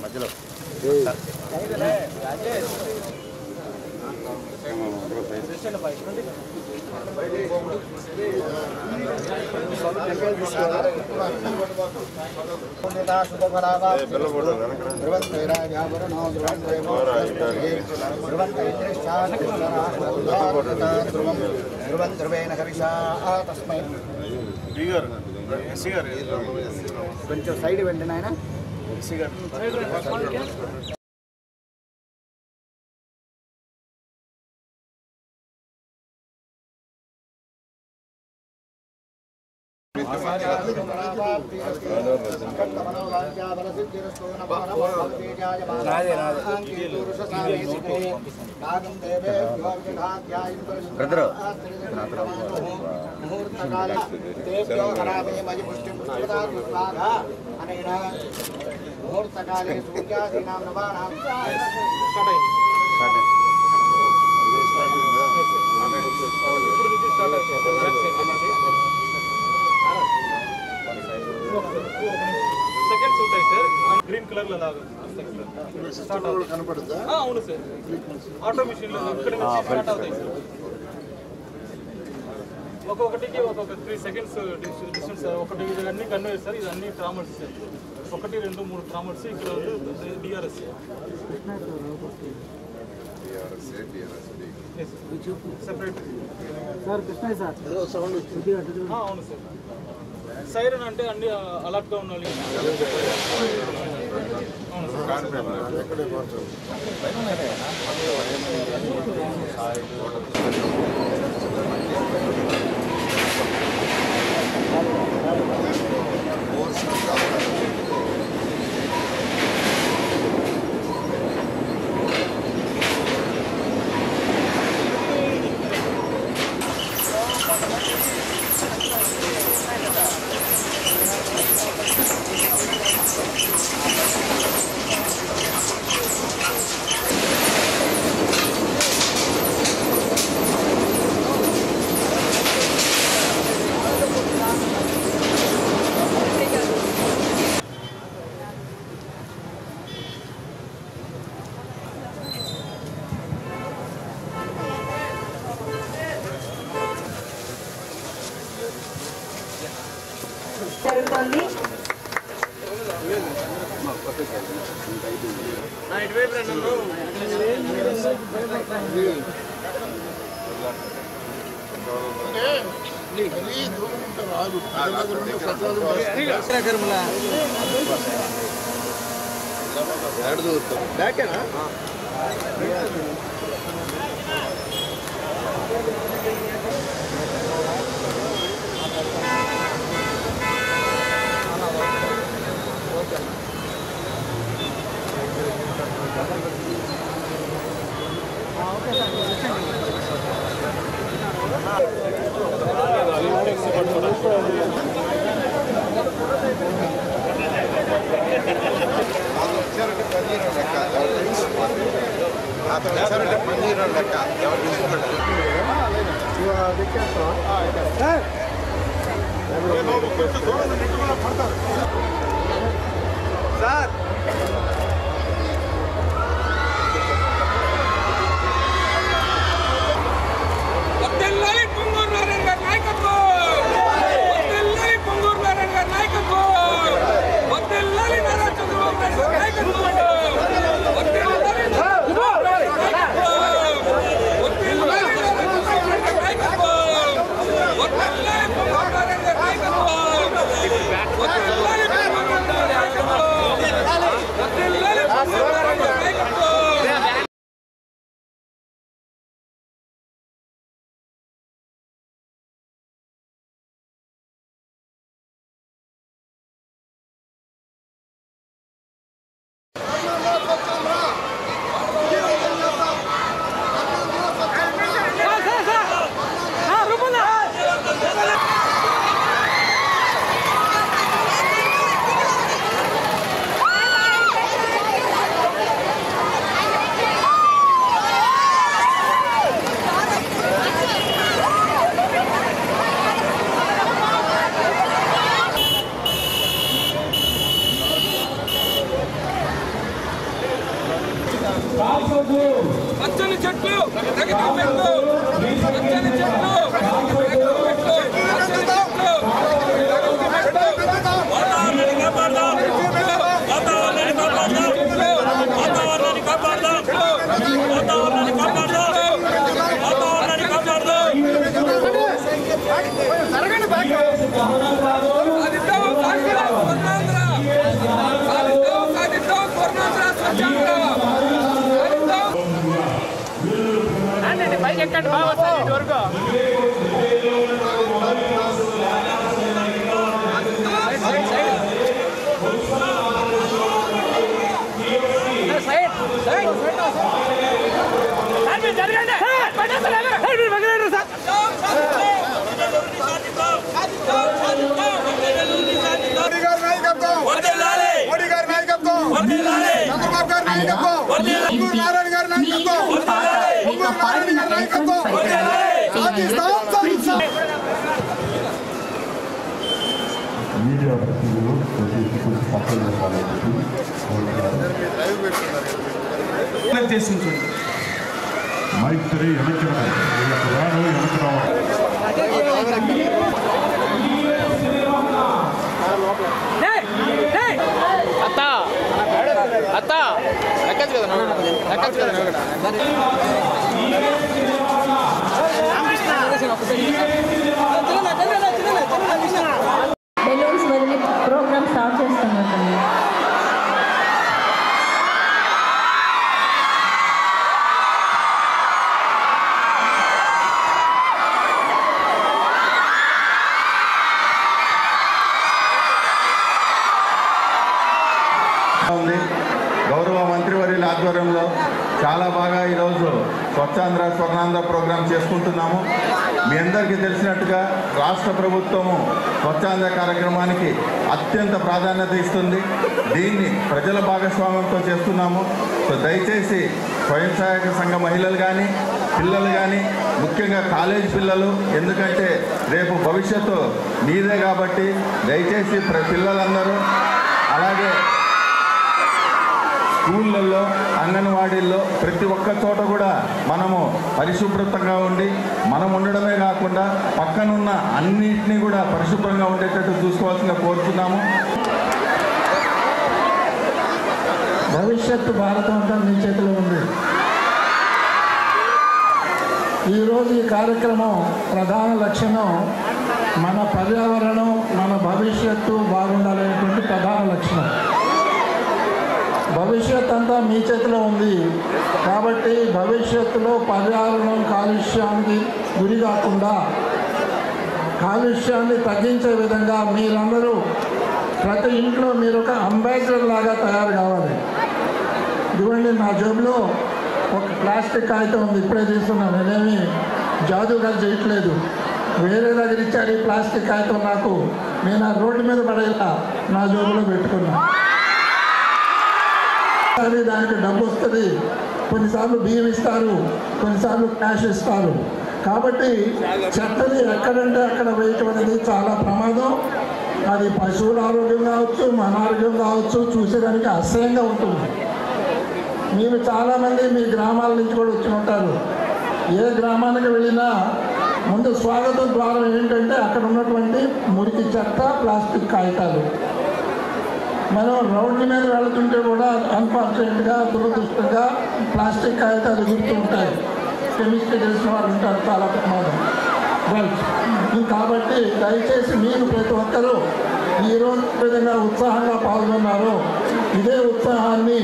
మధ్యలో కొంచెం సైడ్ వెంటనే ఆయన ముహూర్తకాలే సూర్యాదీనాం నవానాం సెకండ్స్ ఉంటాయి సార్ గ్రీన్ కలర్ లో లాగా కనపడుతుందా? అవును సార్ ఆటో మిషన్ లో ఇక్కడ నుంచి స్టార్ట్ అవుతాయి సార్ ఒక్కొక్కటికి ఒక్కొక్క 3 సెకండ్స్ డిస్టెన్స్ సార్ ఒకటి ఇది అన్ని కన్వేర్ సార్ ఇది అన్ని ట్రామర్స్ సార్ 1 2 3 ట్రామర్స్ ఇక్కడ DRS separate sir Krishna sir sound అవును సార్ సైరన్ అంటే అన్ని అలర్ట్ గా ఉండాలి అవును సార్ జరుగుతోంది. బ్యాకేనా సార్ నాయకత్వం ఎక్కండి బాగా వస్తాయి ఇటు వరకు మీడియా ప్రతినిధులు మైత్రి వెనక్కి రాను వెనక్కి రావాలి. అత్త ఎక్కచ్చు కదా ఎక్కచ్చు కదా బెలూన్స్ వదిలి ప్రోగ్రామ్ స్టార్ట్ చేస్తున్నట్టుంది. గౌరవ మంత్రివర్యుల ఆధ్వర్యంలో చాలా బాగా ఈరోజు స్వచ్ఛాంధ్ర స్వర్ణాంధ్ర ప్రోగ్రాం చేసుకుంటున్నాము. మీ అందరికీ తెలిసినట్టుగా రాష్ట్ర ప్రభుత్వము స్వచ్ఛాంధ్ర కార్యక్రమానికి అత్యంత ప్రాధాన్యత ఇస్తుంది. దీన్ని ప్రజల భాగస్వామ్యంతో చేస్తున్నాము. సో దయచేసి స్వయం సహాయక సంఘ మహిళలు కానీ పిల్లలు కానీ ముఖ్యంగా కాలేజీ పిల్లలు, ఎందుకంటే రేపు భవిష్యత్తు మీదే కాబట్టి దయచేసి పిల్లలందరూ అలాగే స్కూళ్ళల్లో అంగన్వాడీల్లో ప్రతి ఒక్క చోట కూడా మనము పరిశుభ్రతంగా ఉండి మనం ఉండడమే కాకుండా పక్కనున్న అన్నింటినీ కూడా పరిశుభ్రంగా ఉండేటట్టు చూసుకోవాల్సిందిగా కోరుతున్నాము. భవిష్యత్తు భారతం అంతా మీ చేతిలో ఉంది. ఈరోజు ఈ కార్యక్రమం ప్రధాన లక్ష్యం మన పర్యావరణం, మన భవిష్యత్తు బాగుండాలనేటువంటి ప్రధాన లక్ష్యం. భవిష్యత్ అంతా మీ చేతిలో ఉంది కాబట్టి భవిష్యత్తులో పర్యావరణం కాలుష్యానికి గురి కాకుండా కాలుష్యాన్ని తగ్గించే విధంగా మీరందరూ ప్రతి ఇంట్లో మీరు ఒక అంబాసిడర్ లాగా తయారు కావాలి. ఇదిగోండి నా జేబులో ఒక ప్లాస్టిక్ కాగితం ఉంది, ఇప్పుడే తీసుకున్నాను. నేనేమి జాదుగా చేయట్లేదు, వేరే దగ్గర ఇచ్చారు ఈ ప్లాస్టిక్ కాగితం నాకు. నేను ఆ రోడ్డు మీద పడేలా నా జేబులో పెట్టుకున్నా. దానికి డబ్బు వస్తుంది, కొన్నిసార్లు బియ్యం ఇస్తారు, కొన్నిసార్లు క్యాష్ ఇస్తారు. కాబట్టి చెత్తని ఎక్కడంటే అక్కడ వేయటం అనేది చాలా ప్రమాదం. అది పశువుల ఆరోగ్యం కావచ్చు, మన ఆరోగ్యం కావచ్చు, చూసేదానికి అసహ్యంగా ఉంటుంది. మీరు చాలామంది మీ గ్రామాల నుంచి కూడా వచ్చి ఉంటారు. ఏ గ్రామానికి వెళ్ళినా ముందు స్వాగతం ద్వారం ఏంటంటే అక్కడ ఉన్నటువంటి మురికి చెత్త, ప్లాస్టిక్ కాగితాలు. మనం రోడ్ల మీద వెళుతుంటే కూడా అన్ఫార్చునేట్గా దురదృష్టంగా ప్లాస్టిక్ కాగితాలు గుర్తు ఉంటాయి. కెమిస్ట్రీ తెలిసిన వాళ్ళు ఉంటారు, చాలా ప్రమాదం. రైట్. కాబట్టి దయచేసి మీరు ప్రతి ఒక్కరూ ఈరోజు విధంగా ఉత్సాహంగా పాల్గొన్నారు. ఇదే ఉత్సాహాన్ని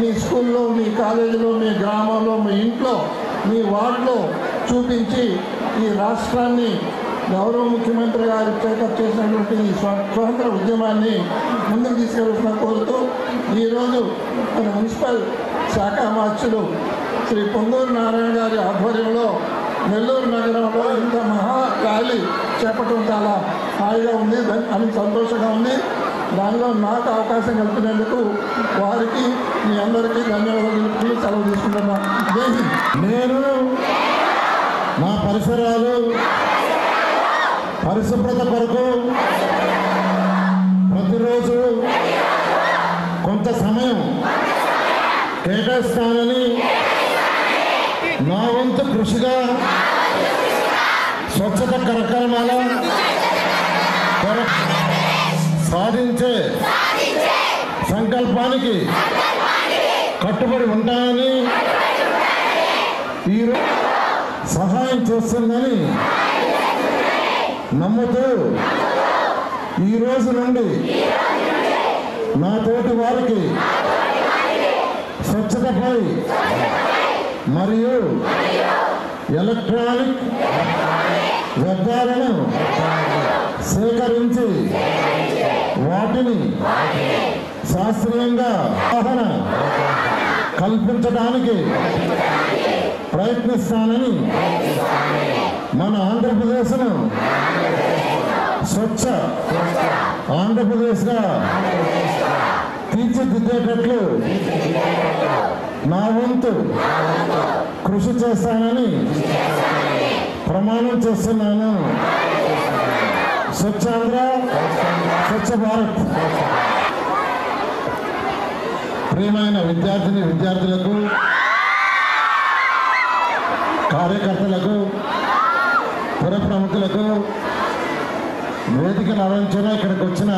మీ స్కూల్లో, మీ కాలేజీలో, మీ గ్రామంలో, మీ ఇంట్లో, మీ వార్డులో చూపించి ఈ రాష్ట్రాన్ని గౌరవ ముఖ్యమంత్రి గారు టేకప్ చేసినటువంటి ఈ స్వతంత్ర ఉద్యమాన్ని ముందుకు తీసుకెళ్తున్నా కోరుతూ ఈరోజు మన మున్సిపల్ శాఖ మార్చులు శ్రీ పొంగూరు నారాయణ గారి ఆధ్వర్యంలో నెల్లూరు నగరంలో ఇంత మహా ర్యాలీ చేపట్టడం చాలా హాయిగా ఉంది, అని సంతోషంగా ఉంది. దానిలో నాకు అవకాశం కల్పినందుకు వారికి మీ అందరికీ ధన్యవాదాలు సెలవు తీసుకుంటున్నా. నేను నా పరిసరాలు పరిశుభ్రత కొరకు ప్రతిరోజు కొంత సమయం కేటాయిస్తానని నా వంతు వంతు కృషిగా స్వచ్ఛత కార్యక్రమాల సాధించే సంకల్పానికి కట్టుబడి ఉంటానని ఈరోజు సహాయం చేస్తుందని నమ్ముతూ ఈ రోజు నుండి నా తోటి వారికి స్వచ్ఛతపై మరియు ఎలక్ట్రానిక్ వ్యర్థాలను సేకరించి వాటిని శాస్త్రీయంగా అవగాహన కల్పించడానికి ప్రయత్నిస్తానని మన ఆంధ్రప్రదేశ్ను స్వచ్ఛ ఆంధ్రప్రదేశ్గా తీర్చిదిద్దేటట్లు నా వంతు కృషి చేస్తానని ప్రమాణం చేస్తున్నాను. స్వచ్ఛాంధ్ర స్వచ్ఛ భారత్. ప్రియమైన విద్యార్థులకు కార్యకర్తలకు పుర ప్రముఖులకు వేదికను అలంకరణ ఇక్కడికి వచ్చిన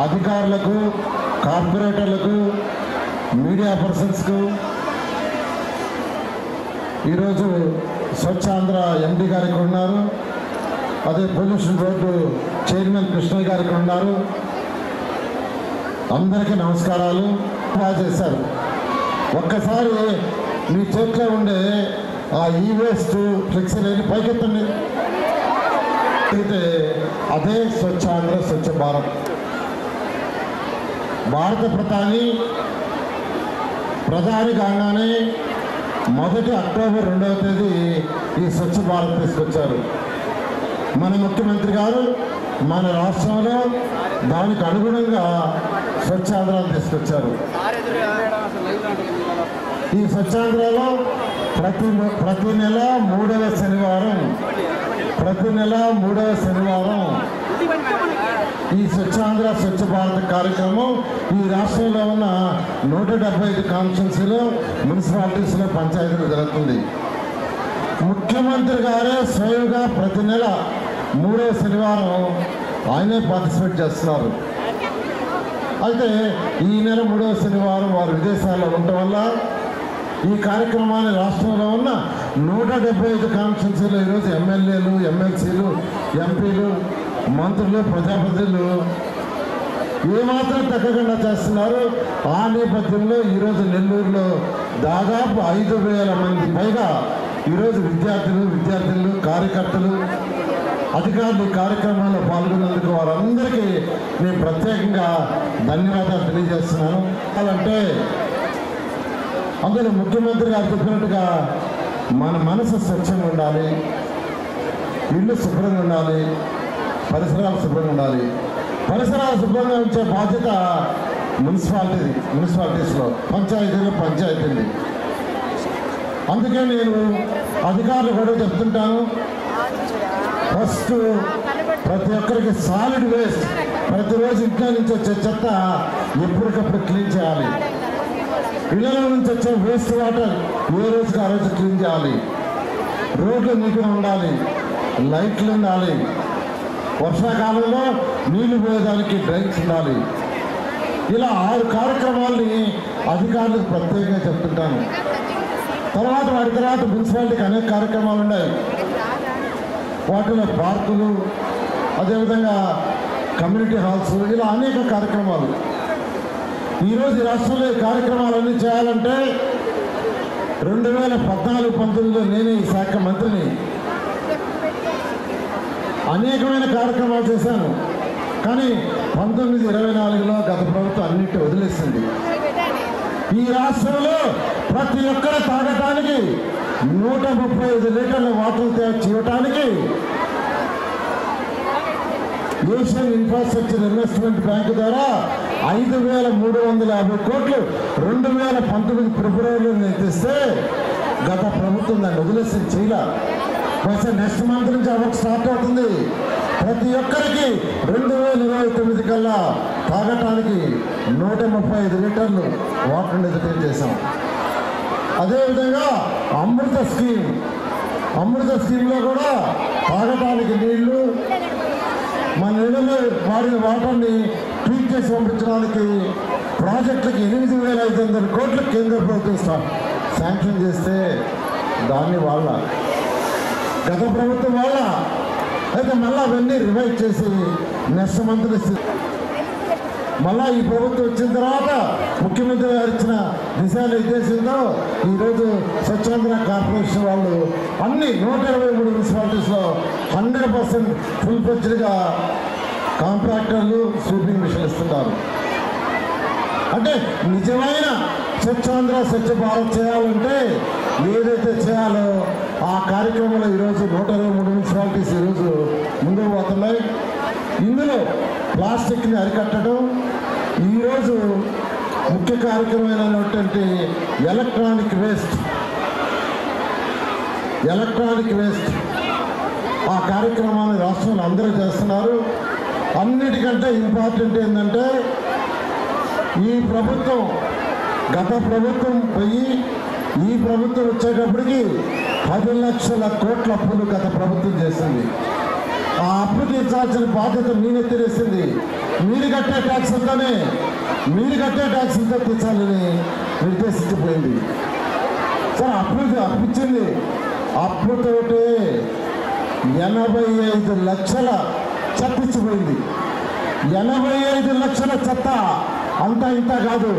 అధికారులకు కార్పొరేటర్లకు మీడియా పర్సన్స్కు ఈరోజు స్వచ్ఛాంధ్ర ఎండి గారికి ఉన్నారు, అదే పొల్యూషన్ బోర్డు చైర్మన్ కృష్ణయ్య గారికి ఉన్నారు. అందరికీ నమస్కారాలు. బాగా చేశారు. ఒక్కసారి మీ చేతిలో ఉండే ఆ ఈ వేస్ట్ ఫ్లెక్సీలని పైకెత్తండి. అయితే అదే స్వచ్ఛాంధ్ర స్వచ్ఛ భారత్. భారత ప్రధాని కాగానే మొదటి అక్టోబర్ 2వ తేదీ ఈ స్వచ్ఛ భారత్ తీసుకొచ్చారు మన ముఖ్యమంత్రి గారు. మన రాష్ట్రంలో దానికి అనుగుణంగా స్వచ్ఛాంధ్రాన్ని తీసుకొచ్చారు. ఈ స్వచ్ఛాంధ్రలో ప్రతి నెల 3వ శనివారం ఈ స్వచ్ఛాంధ్ర స్వచ్ఛ భారత్ కార్యక్రమం ఈ రాష్ట్రంలో ఉన్న 175 కాన్స్టిట్యున్సీలో మున్సిపాలిటీస్లో పంచాయతీలు జరుగుతుంది. ముఖ్యమంత్రి గారే స్వయంగా ప్రతి నెల 3వ శనివారం ఆయనే పార్టిసిపేట్ చేస్తున్నారు. అయితే ఈ నెల 3వ శనివారం వారు విదేశాల్లో ఉండటం వల్ల ఈ కార్యక్రమాన్ని రాష్ట్రంలో ఉన్న 175 కాన్స్టిట్యున్సీలో ఈరోజు ఎమ్మెల్యేలు, ఎమ్మెల్సీలు, ఎంపీలు, మంత్రులు, ప్రజాప్రతినిధులు ఏమాత్రం తగ్గకుండా చేస్తున్నారు. ఆ నేపథ్యంలో ఈరోజు నెల్లూరులో దాదాపు 5,000 మంది పైగా ఈరోజు విద్యార్థులు, కార్యకర్తలు, అధికారులు ఈ కార్యక్రమంలో పాల్గొన్నందుకు వారందరికీ నేను ప్రత్యేకంగా ధన్యవాదాలు తెలియజేస్తున్నాను. అంటే అందులో ముఖ్యమంత్రి గారు చెప్పినట్టుగా మన మనసు స్వచ్ఛంగా ఉండాలి, ఇల్లు శుభ్రంగా ఉండాలి, పరిసరాలు శుభ్రంగా ఉండాలి. పరిసరాలు శుభ్రంగా ఉంచే బాధ్యత మున్సిపాలిటీస్లో పంచాయతీలు. అందుకే నేను అధికారులు కూడా చెప్తుంటాను, ఫస్ట్ ప్రతి ఒక్కరికి సాలిడ్ వేస్ట్ ప్రతిరోజు ఇంట్లో నుంచి వచ్చే చెత్త ఎప్పటికప్పుడు క్లీన్ చేయాలి. ఇళ్లలో నుంచి వచ్చే వేస్ట్ వాటర్ ఏ రోజుకి ఆ రోజు క్లీన్ చేయాలి. రోడ్లు నీట్గా ఉండాలి, లైట్లు ఉండాలి, వర్షాకాలంలో నీళ్లు పోయేదానికి డ్రైన్స్ ఉండాలి. ఇలా 6 కార్యక్రమాలని అధికారులకు ప్రత్యేకంగా చెప్తుంటాను. వాటి తర్వాత మున్సిపాలిటీకి అనేక కార్యక్రమాలు ఉన్నాయి. వాటిలో పార్కులు, అదేవిధంగా కమ్యూనిటీ హాల్స్, ఇలా అనేక కార్యక్రమాలు. ఈరోజు రాష్ట్రంలో ఈ కార్యక్రమాలన్నీ చేయాలంటే 2014-19లో నేనే ఈ శాఖ మంత్రిని. అనేకమైన కార్యక్రమాలు చేశాను. కానీ 1924లో గత ప్రభుత్వం అన్నింటి వదిలేసింది. ఈ రాష్ట్రంలో ప్రతి ఒక్కరు తాగటానికి 135 లీటర్ల వాటర్ చేయటానికి ఏషియన్ ఇన్ఫ్రాస్ట్రక్చర్ ఇన్వెస్ట్మెంట్ బ్యాంకు ద్వారా 5,350 కోట్లు 2019 ఫిబ్రవరిలో నేను తెస్తే గత ప్రభుత్వం దాన్ని వదిలేసి చేయాల. బహుశా నెక్స్ట్ మంత్ నుంచి అవ్వక స్టార్ట్ అవుతుంది. ప్రతి ఒక్కరికి 2029 కల్లా తాగటానికి 135 లీటర్లు వాటర్ డిజైన్ చేశాం. అదేవిధంగా అమృత స్కీమ్లో కూడా తాగడానికి నీళ్లు, మన ఇళ్లలో వాడిన వాటర్ని ట్రీట్ చేసి పంపించడానికి ప్రాజెక్టులకు 8,500 కోట్ల కేంద్ర ప్రభుత్వం శాంక్షన్ చేస్తే దాన్ని వాళ్ళ గత ప్రభుత్వం వాళ్ళ అయితే మళ్ళీ అవన్నీ రివైవ్ చేసి నెక్స్ట్ మంత్ మళ్ళా ఈ ప్రభుత్వం వచ్చిన తర్వాత ముఖ్యమంత్రి గారు ఇచ్చిన దిశానిర్దేశంతో ఈరోజు స్వచ్ఛాంధ్ర కార్పొరేషన్ వాళ్ళు అన్ని 123 మున్సిపాలిటీస్లో 100% ఫుల్ ఫ్లెడ్జ్డ్గా కాంట్రాక్టర్లు స్వీపింగ్ మిషన్ ఇస్తున్నారు. అంటే నిజమైన స్వచ్ఛాంధ్ర స్వచ్ఛ భారత్ చేయాలంటే ఏదైతే చేయాలో ఆ కార్యక్రమంలో ఈరోజు 123 మున్సిపాలిటీస్ ఈరోజు ముందుకు పోతున్నాయి. ఇందులో ప్లాస్టిక్ని అరికట్టడం, ఈరోజు ముఖ్య కార్యక్రమమైనటువంటి ఎలక్ట్రానిక్ వేస్ట్ ఆ కార్యక్రమాన్ని రాష్ట్రంలో అందరూ చేస్తున్నారు. అన్నిటికంటే ఇంపార్టెంట్ ఏంటంటే ఈ ప్రభుత్వం గత ప్రభుత్వం పోయి ఈ ప్రభుత్వం వచ్చేటప్పటికి 10 లక్షల కోట్ల అప్పులు గత ప్రభుత్వం చేసింది. ఆ అప్పు తీర్చాల్సిన బాధ్యత మీనే తెలిసింది. మీరు కట్టే ట్యాక్సులతో తీర్చాలని నిర్దేశించిపోయింది. సరే అప్పిచ్చింది, అప్పుతోటే 85 లక్షల చెత్త ఇచ్చిపోయింది. 85 లక్షల చెత్త అంతా ఇంత కాదు,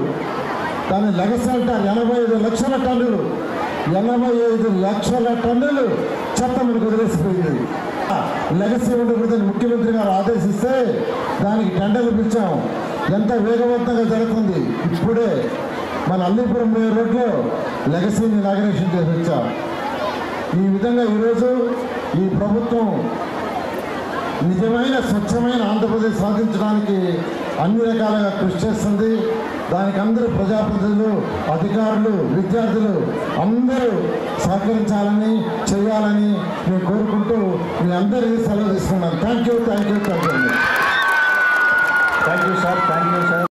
దాన్ని లెగసీ అంటారు. 85 లక్షల టన్నులు 85 లక్షల టన్నులు చెత్త మనకు వదిలేసిపోయింది. లెగసీ ఉండకూడదని ముఖ్యమంత్రి గారు ఆదేశిస్తే దానికి టెండర్లు పిలిచాం. ఎంత వేగవంతంగా జరుగుతుంది. ఇప్పుడే మన అల్లీపురం రోడ్లో లెగసీని ఇనాగరేషన్ చేసి వచ్చాం. ఈ విధంగా ఈరోజు ఈ ప్రభుత్వం నిజమైన స్వచ్ఛమైన ఆంధ్రప్రదేశ్ సాధించడానికి అన్ని రకాలుగా కృషి చేస్తుంది. దానికి అందరూ ప్రజాప్రతినిధులు, అధికారులు, విద్యార్థులు అందరూ సహకరించాలని చేయాలని నేను కోరుకుంటూ మీ అందరికీ సెలవు తీసుకున్నాను. Thank you sir.